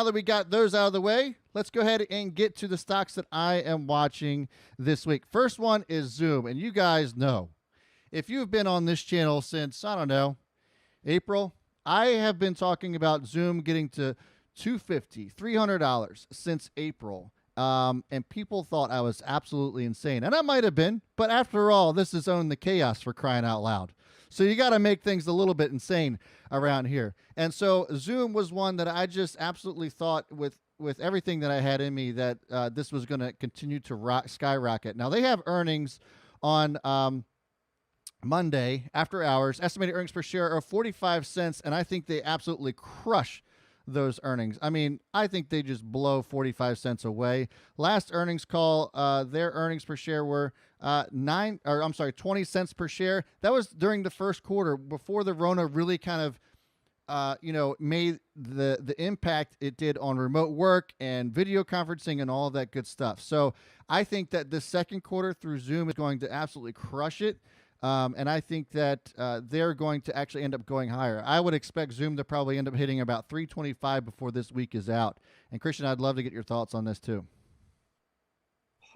that we got those out of the way, let's go ahead and get to the stocks that I am watching this week. First one is Zoom, and you guys know, if you've been on this channel since, I don't know, April, I have been talking about Zoom getting to $250, $300 since April. And people thought I was absolutely insane. And I might have been, but after all, this is Own the Chaos, for crying out loud. So you got to make things a little bit insane around here. And so Zoom was one that I just absolutely thought with everything that I had in me that this was going to continue to skyrocket. Now, they have earnings on Monday after hours. Estimated earnings per share are 45 cents, and I think they absolutely crush those earnings. I mean, I think they just blow 45 cents away. Last earnings call, their earnings per share were 20 cents per share. That was during the first quarter before the Rona really kind of made the impact it did on remote work and video conferencing and all that good stuff. So I think that the second quarter through Zoom is going to absolutely crush it. And I think that they're going to actually end up going higher. I would expect Zoom to probably end up hitting about 325 before this week is out. And Christian, I'd love to get your thoughts on this too.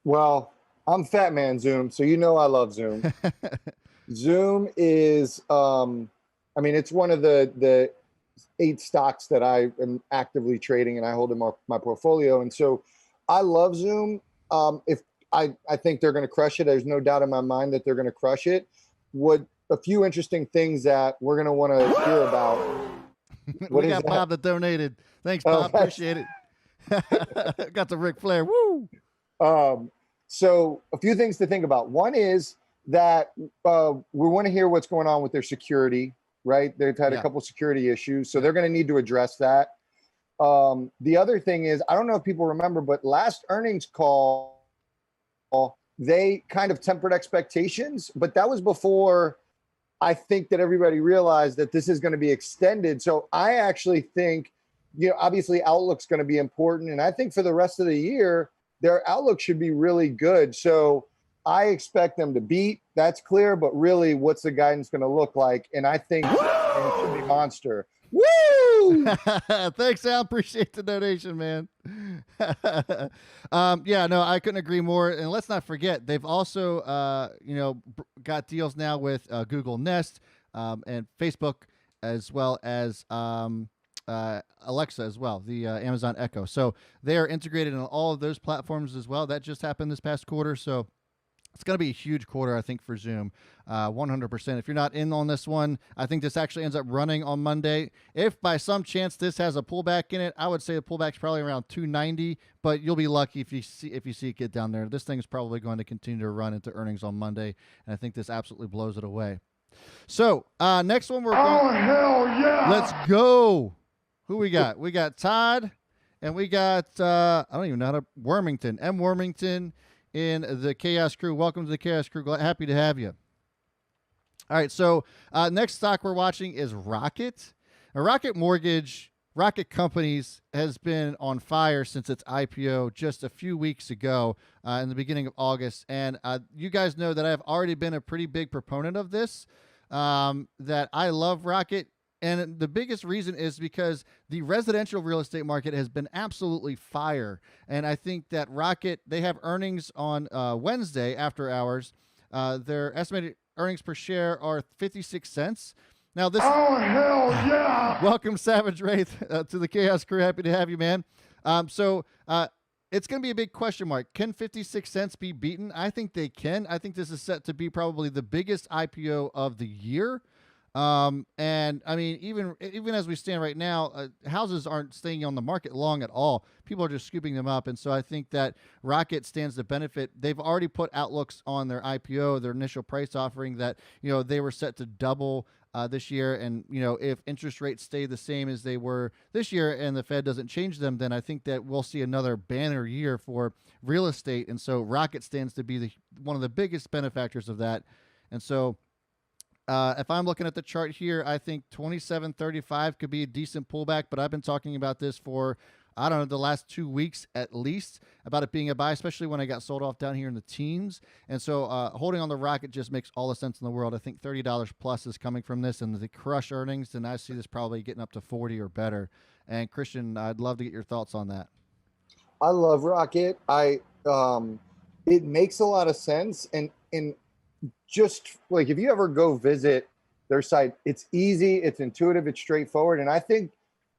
Well, I'm Fat Man Zoom, so you know I love Zoom. Zoom is, it's one of the 8 stocks that I am actively trading and I hold in my portfolio. And so I love Zoom. I think they're going to crush it. There's no doubt in my mind that they're going to crush it. A few interesting things that we're going to want to hear about. We got Bob that donated. Thanks, Bob. Appreciate it. Got the Ric Flair. Woo! So a few things to think about. One is that we want to hear what's going on with their security, right? They've had a couple security issues, so they're going to need to address that. The other thing is, I don't know if people remember, but last earnings call, they kind of tempered expectations, but that was before I think that everybody realized that this is going to be extended. So I actually think, obviously outlook's going to be important. And I think for the rest of the year, their outlook should be really good. So I expect them to beat. That's clear. But really, what's the guidance going to look like? And I think it should be monster. Woo! Thanks, Al. Appreciate the donation, man. I couldn't agree more. And let's not forget, they've also, got deals now with Google Nest and Facebook, as well as Alexa as well, the Amazon Echo. So they are integrated in all of those platforms as well. That just happened this past quarter. So it's going to be a huge quarter, I think, for Zoom, 100%. If you're not in on this one, I think this actually ends up running on Monday. If by some chance this has a pullback in it, I would say the pullback's probably around 290, but you'll be lucky if you see it get down there. This thing is probably going to continue to run into earnings on Monday, and I think this absolutely blows it away. So next one hell yeah! Let's go. Who we got? We got Todd, and we got I don't even know how to Wormington. M. Wormington in the Chaos Crew. Welcome to the Chaos Crew. Happy to have you. All right, so next stock we're watching is Rocket. Now, Rocket Companies has been on fire since its IPO just a few weeks ago in the beginning of August. And you guys know that I've already been a pretty big proponent of this, that I love Rocket. And the biggest reason is because the residential real estate market has been absolutely fire. And I think that Rocket, they have earnings on Wednesday after hours. Their estimated earnings per share are 56 cents. Now this. Oh, hell yeah! Welcome, Savage Wraith, to the Chaos Crew. Happy to have you, man. So it's going to be a big question mark. Can 56 cents be beaten? I think they can. I think this is set to be probably the biggest IPO of the year. And I mean, even as we stand right now, houses aren't staying on the market long at all. People are just scooping them up. And so I think that Rocket stands to benefit. They've already put outlooks on their IPO, their initial price offering, that, they were set to double this year. And, if interest rates stay the same as they were this year and the Fed doesn't change them, then I think that we'll see another banner year for real estate. And so Rocket stands to be one of the biggest benefactors of that. And so if I'm looking at the chart here, I think 27.35 could be a decent pullback, but I've been talking about this for, I don't know, the last 2 weeks at least, about it being a buy, especially when I got sold off down here in the teens. And so holding on the Rocket just makes all the sense in the world. I think $30 plus is coming from this, and the crush earnings, and I see this probably getting up to 40 or better. And Christian, I'd love to get your thoughts on that. I love Rocket. It makes a lot of sense. And just like, if you ever go visit their site, it's easy, it's intuitive, it's straightforward. And I think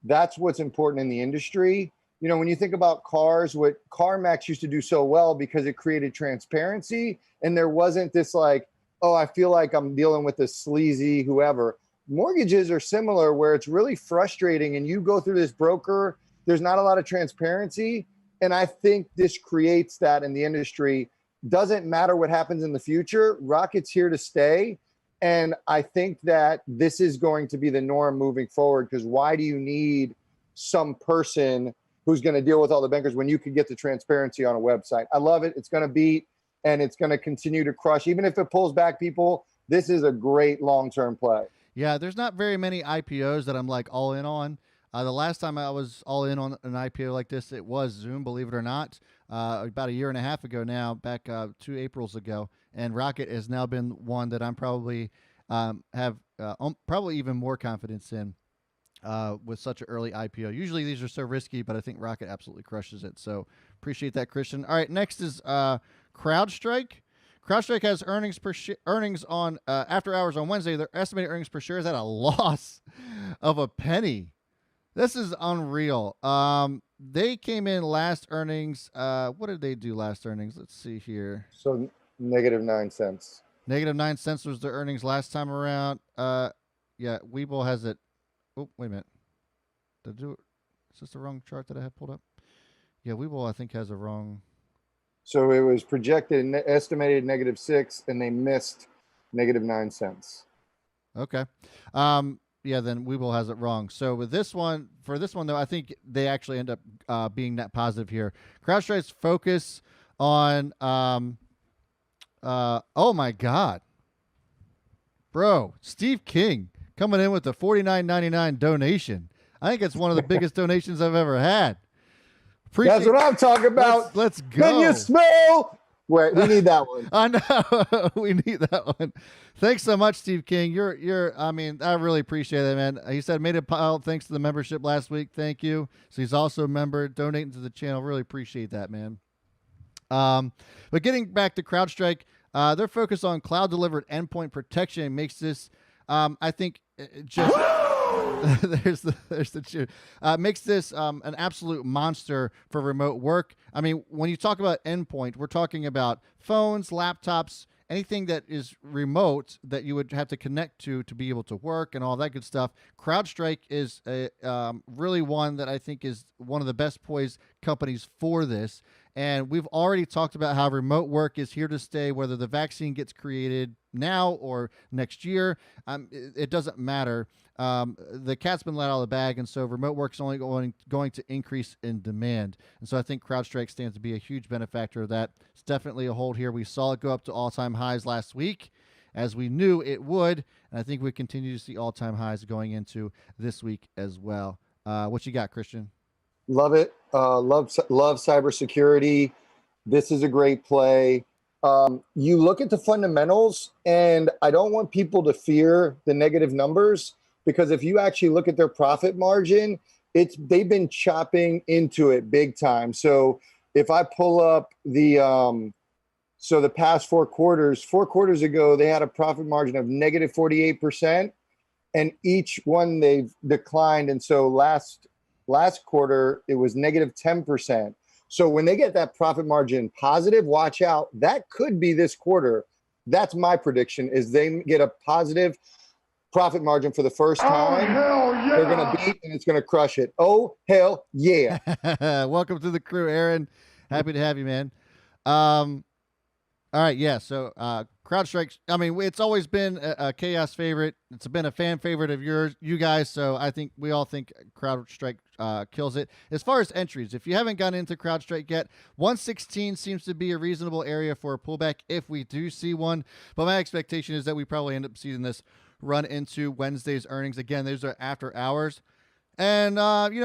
that's what's important in the industry. You know, when you think about cars, what CarMax used to do so well, because it created transparency, and there wasn't this like, oh, I feel like I'm dealing with a sleazy whoever. Mortgages are similar, where it's really frustrating, and you go through this broker, there's not a lot of transparency. And I think this creates that in the industry. Doesn't matter what happens in the future, Rocket's here to stay. And I think that this is going to be the norm moving forward, because why do you need some person who's going to deal with all the bankers when you could get the transparency on a website? I love it. It's going to beat, and it's going to continue to crush. Even if it pulls back people, this is a great long-term play. Yeah, there's not very many IPOs that I'm like all in on. The last time I was all in on an IPO like this, it was Zoom, believe it or not, about a year and a half ago now, back 2 Aprils ago. And Rocket has now been one that I'm probably have probably even more confidence in with such an early IPO. Usually these are so risky, but I think Rocket absolutely crushes it. So appreciate that, Christian. All right, next is CrowdStrike. CrowdStrike has earnings on after hours on Wednesday. Their estimated earnings per share is at a loss of a penny. This is unreal. They came in last earnings. What did they do last earnings? Let's see here. So -9 cents. -9 cents was their earnings last time around. Yeah, Webull has it. Oh, wait a minute. Is this the wrong chart that I have pulled up? Yeah, Webull, I think, has a wrong. So it was projected estimated -6, and they missed -9 cents. Okay. Yeah, then Webull has it wrong. So with this one, though, I think they actually end up being net positive here. CrowdStrike's focus on, oh my God, bro, Steve King coming in with the $49.99 donation. I think it's one of the biggest donations I've ever had. That's what I'm talking about. Let's go. Can you smell? Wait, we need that one. I know. We need that one. Thanks so much, Steve King. I mean, I really appreciate it, man. He said made a pile thanks to the membership last week. Thank you. So he's also a member, donating to the channel. Really appreciate that, man. But getting back to CrowdStrike, their focus on cloud delivered endpoint protection makes this, I think, just there's the cheer. Makes this an absolute monster for remote work. I mean, when you talk about endpoint, we're talking about phones, laptops, anything that is remote that you would have to connect to be able to work and all that good stuff. CrowdStrike is really one that I think is one of the best poised companies for this. And we've already talked about how remote work is here to stay, whether the vaccine gets created now or next year. It doesn't matter. The cat's been let out of the bag, and so remote work is only going to increase in demand. And so I think CrowdStrike stands to be a huge benefactor of that. It's definitely a hold here. We saw it go up to all-time highs last week, as we knew it would, and I think we continue to see all-time highs going into this week as well. What you got, Christian? Love it. Love cybersecurity. This is a great play. You look at the fundamentals, and I don't want people to fear the negative numbers, because if you actually look at their profit margin, they've been chopping into it big time. So if I pull up the past 4 quarters ago, they had a profit margin of -48%, and each one they've declined. And so last quarter, it was -10%. So when they get that profit margin positive, watch out. That could be this quarter. That's my prediction, is they get a positive profit margin for the first time. Oh, hell yeah. They're going to beat, and it's going to crush it. Oh, hell yeah. Welcome to the crew, Aaron. Happy to have you, man. All right, yeah, so CrowdStrike, I mean, it's always been a Chaos favorite. It's been a fan favorite of you guys, so I think we all think CrowdStrike kills it. As far as entries, if you haven't gotten into CrowdStrike yet, 116 seems to be a reasonable area for a pullback if we do see one, but my expectation is that we probably end up seeing this run into Wednesday's earnings. Again, those are after hours. And,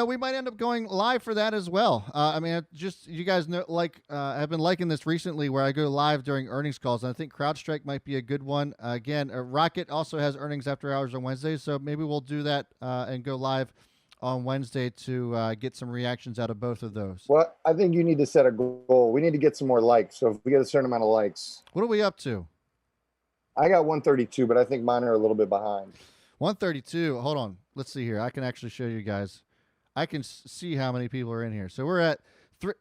we might end up going live for that as well. I mean, just, you guys know, I've been liking this recently where I go live during earnings calls, and I think CrowdStrike might be a good one. Again, Rocket also has earnings after hours on Wednesdays, so maybe we'll do that and go live on Wednesday to get some reactions out of both of those. Well, I think you need to set a goal. We need to get some more likes. So if we get a certain amount of likes, What are we up to? I got 132, but I think mine are a little bit behind. 132. Hold on. Let's see here. I can actually show you guys. I can see how many people are in here. So we're at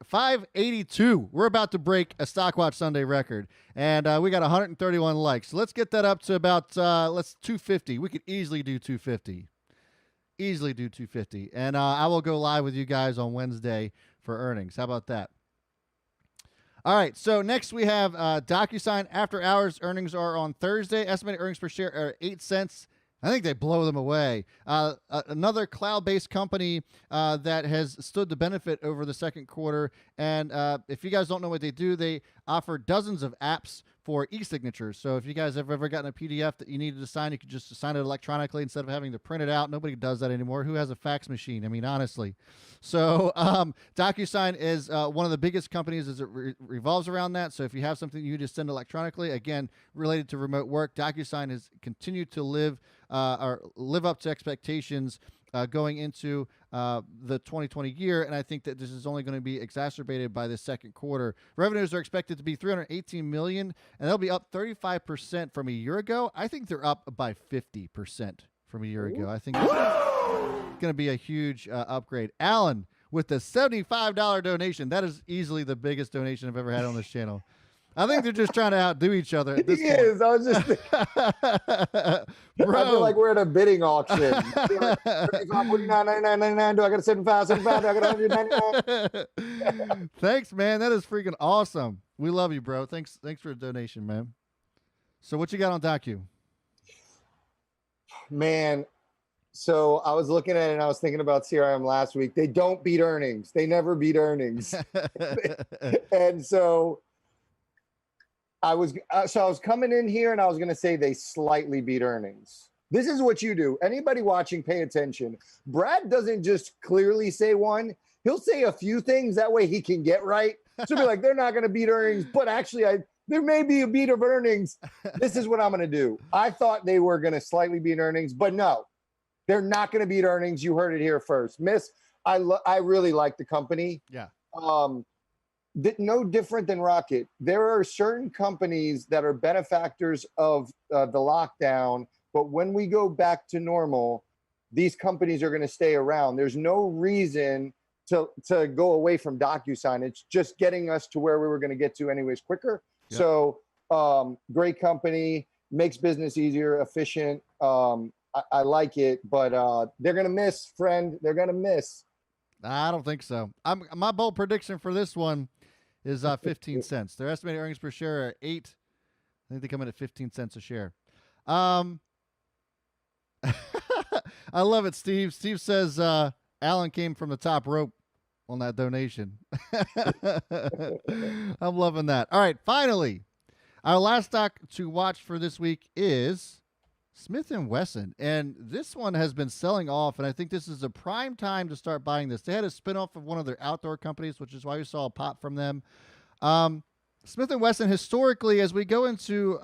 582. We're about to break a Stockwatch Sunday record, and we got 131 likes. So let's get that up to about 250. We could easily do 250. Easily do 250. And I will go live with you guys on Wednesday for earnings. How about that? All right, so next we have DocuSign after hours. Earnings are on Thursday. Estimated earnings per share are 8 cents. I think they blow them away. Another cloud-based company that has stood to benefit over the second quarter. And if you guys don't know what they do, they offer dozens of apps for e-signatures. So if you guys have ever gotten a PDF that you needed to sign, you could just sign it electronically instead of having to print it out. Nobody does that anymore. Who has a fax machine? I mean, honestly. So DocuSign is one of the biggest companies as it revolves around that. So if you have something you just send electronically, again, related to remote work, DocuSign has continued to live up to expectations going into the 2020 year, and I think that this is only going to be exacerbated by the second quarter. Revenues are expected to be $318 million, and they'll be up 35% from a year ago. I think they're up by 50% from a year ago. I think it's going to be a huge upgrade. Alan, with the $75 donation, that is easily the biggest donation I've ever had on this channel. I think they're just trying to outdo each other at this point. Is. I was just Bro. I feel like we're at a bidding auction. 35, 49, 99, 99. Do I got a 75, 75? Do I got 199? Thanks, man. That is freaking awesome. We love you, bro. Thanks for the donation, man. So what you got on Docu? Man, so I was looking at it and I was thinking about CRM last week. They don't beat earnings. They never beat earnings. And so I was coming in here and I was going to say they slightly beat earnings. This is what you do. Anybody watching, pay attention. Brad doesn't just clearly say one. He'll say a few things. That way he can get right. So be like, they're not going to beat earnings, but actually there may be a beat of earnings. This is what I'm going to do. I thought they were going to slightly beat earnings, but no, they're not going to beat earnings. You heard it here first. I really like the company. Yeah. No different than Rocket. There are certain companies that are benefactors of the lockdown, but when we go back to normal, these companies are going to stay around. There's no reason to go away from DocuSign. It's just getting us to where we were going to get to anyways quicker. Yep. So great company, makes business easier, efficient. I like it, but they're going to miss, friend. They're going to miss. I don't think so. My bold prediction for this one is 15 cents. Their estimated earnings per share are 8. I think they come in at 15 cents a share. I love it, Steve. Steve says Alan came from the top rope on that donation. I'm loving that. All right, finally, our last stock to watch for this week is Smith & Wesson, and this one has been selling off, and I think this is a prime time to start buying this. They had a spinoff of one of their outdoor companies, which is why we saw a pop from them. Smith & Wesson, historically, as we go into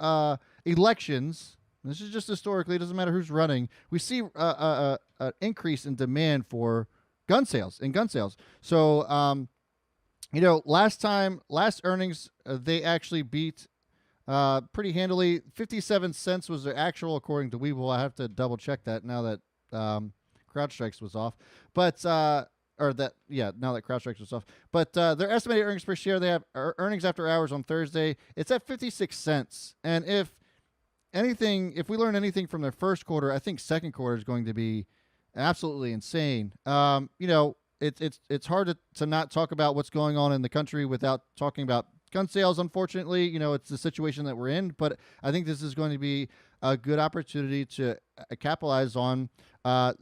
elections, this is just historically, it doesn't matter who's running, we see an increase in demand for gun sales. So, last earnings, they actually beat pretty handily. 57 cents was their actual, according to Webull. I have to double check that now that CrowdStrike's was off. But now that CrowdStrike's was off. But their estimated earnings per share, they have earnings after hours on Thursday. It's at 56 cents. And if we learn anything from their first quarter, I think second quarter is going to be absolutely insane. It's hard to not talk about what's going on in the country without talking about gun sales. Unfortunately, it's the situation that we're in, but I think this is going to be a good opportunity to capitalize on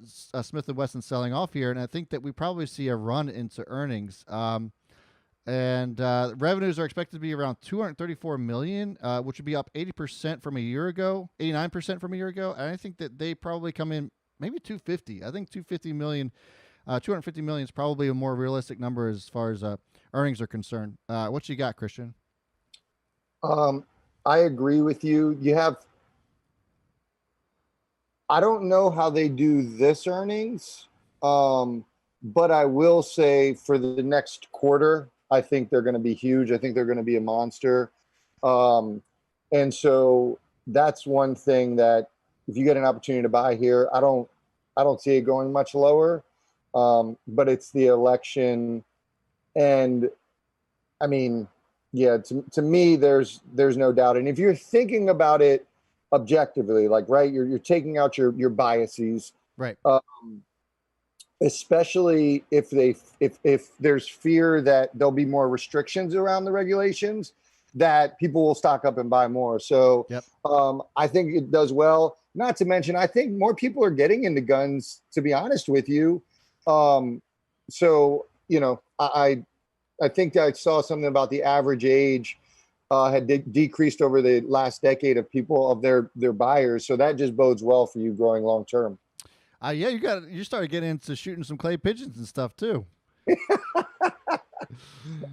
Smith & Wesson selling off here, and I think that we probably see a run into earnings. And revenues are expected to be around $234 million, which would be up 80% from a year ago, 89% from a year ago, and I think that they probably come in maybe 250. I think 250 million. 250 million is probably a more realistic number as far as earnings are concerned. What you got, Christian? I agree with you. I don't know how they do this earnings. But I will say for the next quarter, I think they're going to be huge. I think they're going to be a monster. And so that's one thing that if you get an opportunity to buy here, I don't see it going much lower. But it's the election, and I mean, yeah, to me, there's no doubt. And if you're thinking about it objectively, like, right, you're taking out your biases, Right. Especially if there's fear that there'll be more restrictions around the regulations, that people will stock up and buy more. So Yep. I think it does well. Not to mention, I think more people are getting into guns, to be honest with you. So, you know, I think I saw something about the average age had decreased over the last decade of people, of their buyers. So that just bodes well for you growing long term. Yeah, you started getting into shooting some clay pigeons and stuff too.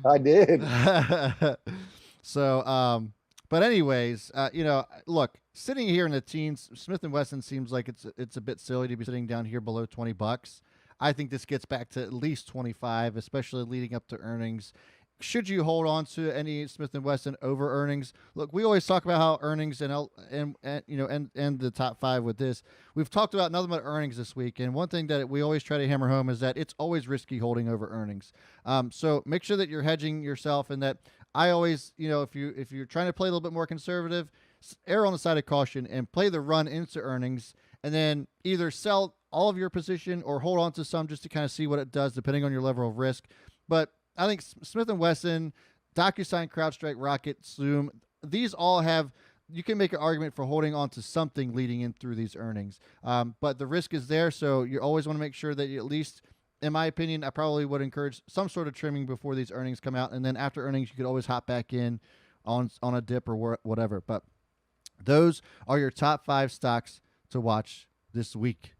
I did. So, but anyways, you know, look, sitting here in the teens, Smith & Wesson seems like it's a bit silly to be sitting down here below $20. I think this gets back to at least 25, especially leading up to earnings. Should you hold on to any Smith & Wesson over earnings? Look, we always talk about how earnings and you know, and the top five with this. We've talked about nothing but earnings this week, and one thing that we always try to hammer home is that it's always risky holding over earnings. So make sure that you're hedging yourself, and that I always, you know, if you're trying to play a little bit more conservative, err on the side of caution and play the run into earnings, and then either sell all of your position or hold on to some just to kind of see what it does, depending on your level of risk. But I think Smith & Wesson, DocuSign, CrowdStrike, Rocket, Zoom, these all have, you can make an argument for holding on to something leading in through these earnings. But the risk is there, so you always want to make sure that you, at least, in my opinion, I probably would encourage some sort of trimming before these earnings come out. And then after earnings, you could always hop back in on a dip or whatever. But those are your top 5 stocks to watch this week.